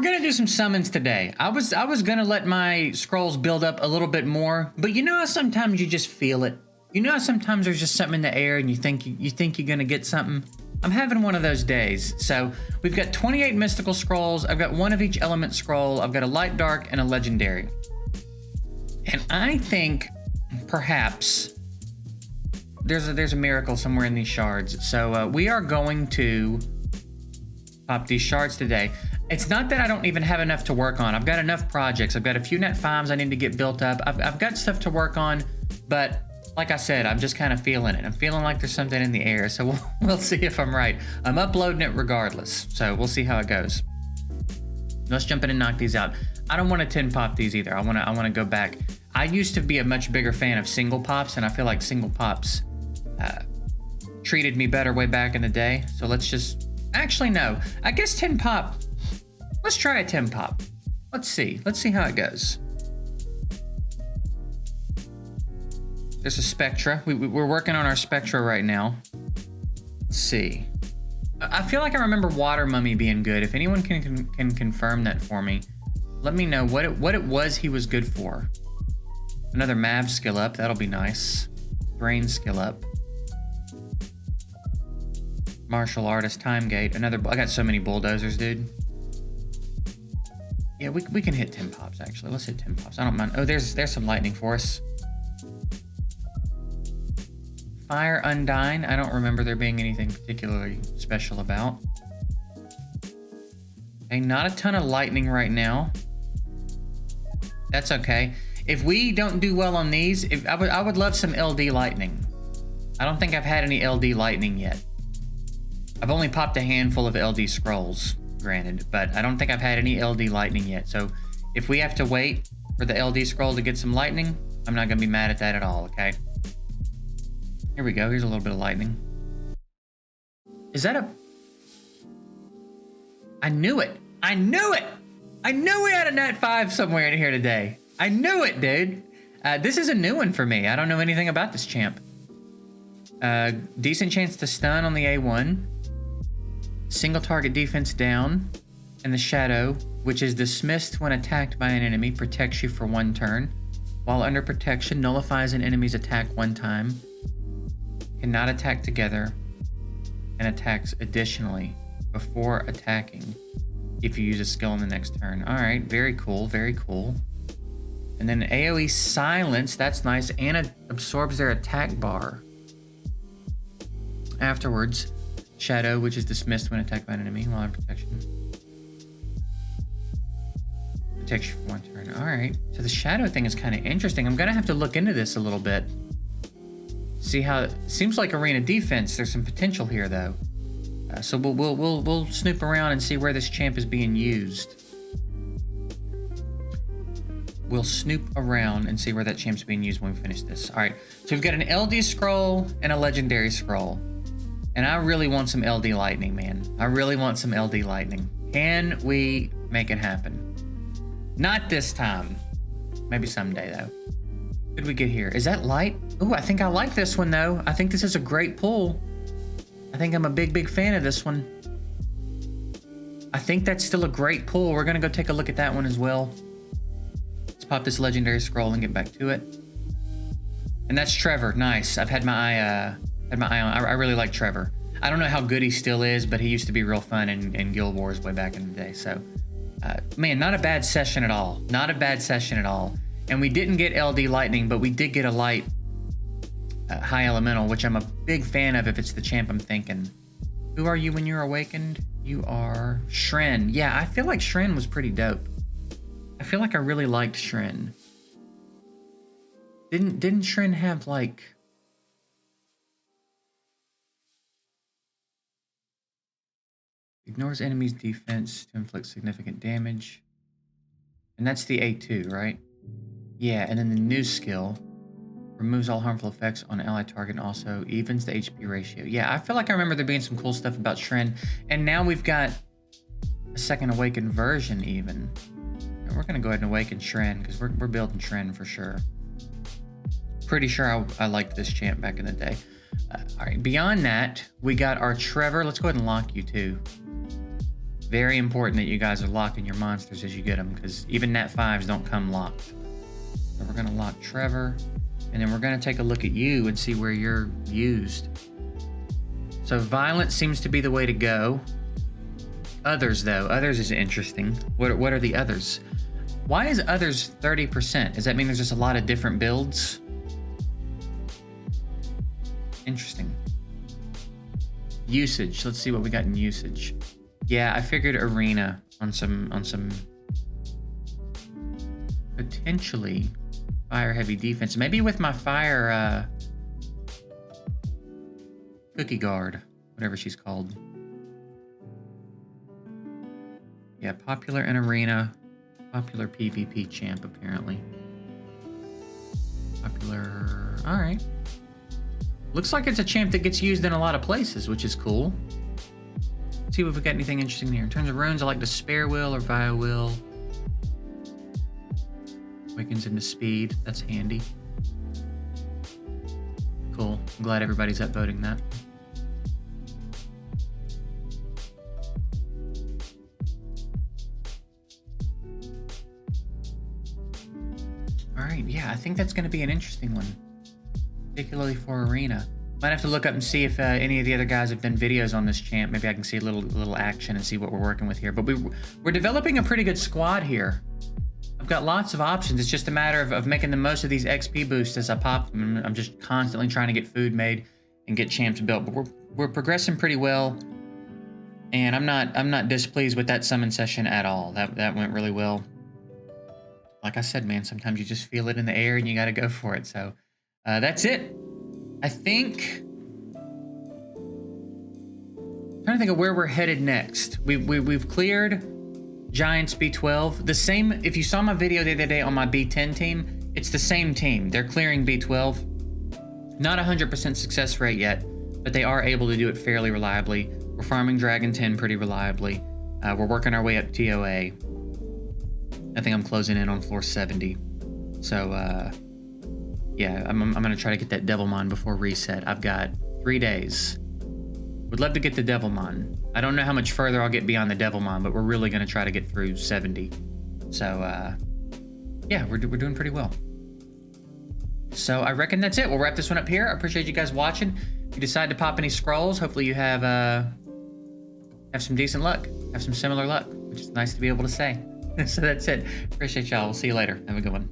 gonna do some summons today. I was gonna let my scrolls build up a little bit more, but you know how sometimes you just feel it. You know how sometimes there's just something in the air and you think you're gonna get something. I'm having one of those days. So we've got 28 mystical scrolls. I've got one of each element scroll. I've got a light, dark, and a legendary. And I think perhaps there's a miracle somewhere in these shards. So we are going to pop these shards today. It's not that I don't even have enough to work on. I've got enough projects. I've got a few net 5s I need to get built up. I've got stuff to work on, but like I said, I'm just kind of feeling it. I'm feeling like there's something in the air, so we'll see if I'm right. I'm uploading it regardless, so we'll see how it goes. Let's jump in and knock these out. I don't want to 10 pop these either. I want to go back. I used to be a much bigger fan of single pops, and I feel like single pops treated me better way back in the day. So let's just, actually no, I guess 10 pop. Let's try a 10 pop. Let's see how it goes. There's a Spectra. We're working on our Spectra right now. Let's see. I feel like I remember Water Mummy being good. If anyone can confirm that for me, let me know what it was he was good for. Another Mav skill up. That'll be nice. Brain skill up. Martial Artist Time Gate. I got so many bulldozers, dude. Yeah, we can hit 10 pops, actually. Let's hit 10 pops. I don't mind. Oh, there's some lightning for us. Fire Undyne. I don't remember there being anything particularly special about. Okay, not a ton of lightning right now. That's okay. If we don't do well on these, I would love some LD lightning. I don't think I've had any LD lightning yet. I've only popped a handful of LD scrolls, granted, but I don't think I've had any LD lightning yet. So if we have to wait for the LD scroll to get some lightning, I'm not gonna be mad at that at all, okay? Here we go, here's a little bit of lightning. Is that a... I knew it! I knew it! I knew we had a net 5 somewhere in here today. I knew it, dude. This is a new one for me. I don't know anything about this champ. Decent chance to stun on the A1. Single target defense down. And the Shadow, which is dismissed when attacked by an enemy, protects you for 1 turn. While under protection, nullifies an enemy's attack 1 time. Cannot attack together. And attacks additionally before attacking if you use a skill in the next turn. Alright, very cool, very cool. And then AoE Silence, that's nice, and it absorbs their attack bar. Afterwards, Shadow, which is dismissed when attacked by an enemy while under protection. Protects you for 1 turn. Alright, so the Shadow thing is kind of interesting. I'm gonna have to look into this a little bit. See how it seems like arena defense. There's some potential here, though. So we'll snoop around and see where this champ is being used. We'll snoop around and see where that champ's being used when we finish this. All right, so we've got an LD scroll and a legendary scroll. And I really want some LD lightning, man. I really want some LD lightning. Can we make it happen? Not this time. Maybe someday, though. What did we get here? Is that light? Ooh, I think I like this one, though. I think this is a great pull. I think I'm a big fan of this one. I think that's still a great pull. We're gonna go take a look at that one as well. Let's pop this legendary scroll and get back to it. And that's Trevor. Nice. I've had my eye on. I really like Trevor. I don't know how good he still is, but he used to be real fun in Guild Wars way back in the day. So, man, not a bad session at all. Not a bad session at all. And we didn't get LD Lightning, but we did get a light High Elemental, which I'm a big fan of if it's the champ I'm thinking. Who are you when you're awakened? You are Shren. Yeah, I feel like Shren was pretty dope. I feel like I really liked Shren. Didn't Shren have like... Ignores enemy's defense to inflict significant damage. And that's the A2, right? Yeah, and then the new skill removes all harmful effects on ally target and also evens the HP ratio. Yeah, I feel like I remember there being some cool stuff about Shren. And now we've got a second awakened version even. And we're going to go ahead and awaken Shren because we're building Shren for sure. Pretty sure I liked this champ back in the day. All right, beyond that, we got our Trevor. Let's go ahead and lock you too. Very important that you guys are locking your monsters as you get them, because even Nat 5s don't come locked. So we're gonna lock Trevor, and then we're gonna take a look at you and see where you're used. So violence seems to be the way to go. Others though, others is interesting. What are the others? Why is others 30%? Does that mean there's just a lot of different builds? Interesting. Usage, let's see what we got in usage. Yeah, I figured arena on some potentially fire heavy defense. Maybe with my fire cookie guard, whatever she's called. Yeah, popular in arena, popular PvP champ apparently. Popular, all right. Looks like it's a champ that gets used in a lot of places, which is cool. Let's see if we got anything interesting here. In terms of runes, I like the Spare Will or Via Will. Awakens into speed, that's handy. Cool, I'm glad everybody's upvoting that. All right, yeah, I think that's gonna be an interesting one, particularly for arena. Might have to look up and see if any of the other guys have done videos on this champ. Maybe I can see a little action and see what we're working with here. But we're developing a pretty good squad here. I've got lots of options. It's just a matter of making the most of these XP boosts as I pop them. I'm just constantly trying to get food made and get champs built. But we're progressing pretty well, and I'm not displeased with that summon session at all. That went really well. Like I said, man, sometimes you just feel it in the air and you got to go for it. So that's it. I think. I'm trying to think of where we're headed next. We've cleared Giants B12. The same, if you saw my video the other day on my B10 team, it's the same team. They're clearing B12. Not 100% success rate yet, but they are able to do it fairly reliably. We're farming Dragon 10 pretty reliably. We're working our way up TOA. I think I'm closing in on floor 70. So, yeah, I'm gonna try to get that Devilmon before reset. I've got 3 days. Would love to get the Devilmon. I don't know how much further I'll get beyond the Devilmon, but we're really gonna try to get through 70. So, yeah, we're doing pretty well. So I reckon that's it. We'll wrap this one up here. I appreciate you guys watching. If you decide to pop any scrolls, hopefully you have some decent luck, have some similar luck, which is nice to be able to say. So that's it. Appreciate y'all. We'll see you later. Have a good one.